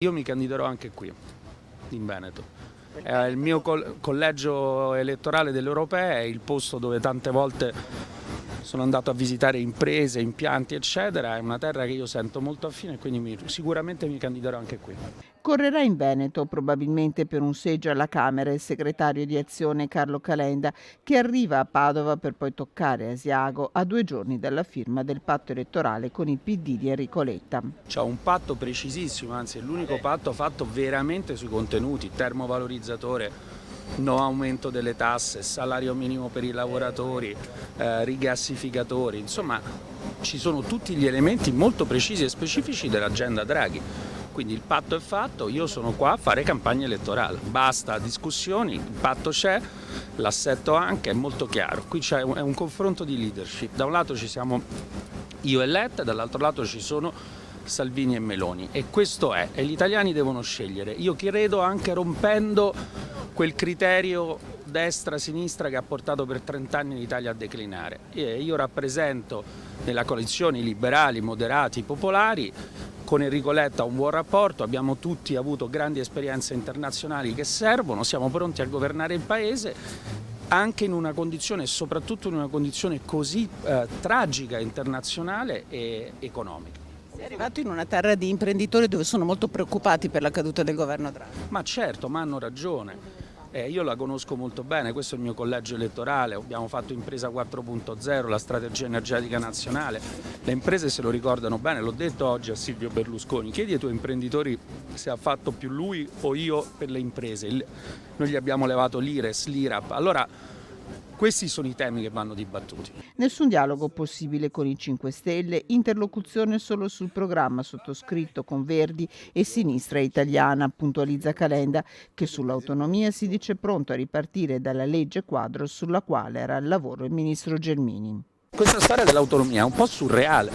Io mi candiderò anche qui, in Veneto. Il mio collegio elettorale delle europee è il posto dove tante volte sono andato a visitare imprese, impianti, eccetera. È una terra che io sento molto affine e quindi sicuramente mi candiderò anche qui. Correrà in Veneto, probabilmente per un seggio alla Camera, il segretario di Azione Carlo Calenda, che arriva a Padova per poi toccare Asiago a 2 giorni dalla firma del patto elettorale con il PD di Enrico Letta. C'è un patto precisissimo, anzi è l'unico patto fatto veramente sui contenuti, termovalorizzatore, no aumento delle tasse, salario minimo per i lavoratori, rigassificatori, insomma ci sono tutti gli elementi molto precisi e specifici dell'agenda Draghi. Quindi il patto è fatto, io sono qua a fare campagna elettorale, basta discussioni, il patto c'è, l'assetto anche, è molto chiaro. Qui è un confronto di leadership, da un lato ci siamo io e Letta, dall'altro lato ci sono Salvini e Meloni e questo è, e gli italiani devono scegliere. Io credo anche rompendo quel criterio destra-sinistra che ha portato per 30 anni l'Italia a declinare. Io rappresento nella coalizione i liberali, i moderati, i popolari. Con Enrico Letta un buon rapporto, abbiamo tutti avuto grandi esperienze internazionali che servono, siamo pronti a governare il Paese anche in una condizione, soprattutto in una condizione così tragica internazionale e economica. Sei arrivato in una terra di imprenditori dove sono molto preoccupati per la caduta del governo Draghi. Ma certo, ma hanno ragione. Io la conosco molto bene, questo è il mio collegio elettorale, abbiamo fatto Impresa 4.0, la strategia energetica nazionale, le imprese se lo ricordano bene, l'ho detto oggi a Silvio Berlusconi, chiedi ai tuoi imprenditori se ha fatto più lui o io per le imprese, noi gli abbiamo levato l'IRES, l'IRAP, allora questi sono i temi che vanno dibattuti. Nessun dialogo possibile con i 5 Stelle, interlocuzione solo sul programma sottoscritto con Verdi e Sinistra Italiana, puntualizza Calenda, che sull'autonomia si dice pronto a ripartire dalla legge quadro sulla quale era al lavoro il ministro Gelmini. Questa storia dell'autonomia è un po' surreale,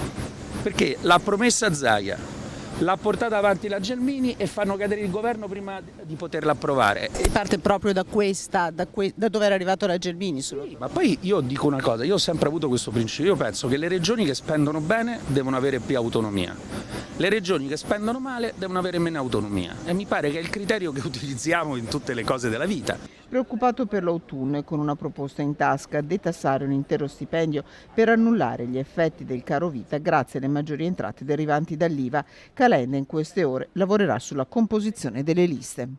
perché l'ha promessa Zaia, l'ha portata avanti la Gelmini e fanno cadere il governo prima di poterla approvare. Si parte proprio da dove era arrivato la Gelmini. Sì, ma poi io dico una cosa, io ho sempre avuto questo principio, io penso che le regioni che spendono bene devono avere più autonomia, le regioni che spendono male devono avere meno autonomia e mi pare che è il criterio che utilizziamo in tutte le cose della vita. Preoccupato per l'autunno e con una proposta in tasca, detassare un intero stipendio per annullare gli effetti del caro vita grazie alle maggiori entrate derivanti dall'IVA, Calenda in queste ore lavorerà sulla composizione delle liste.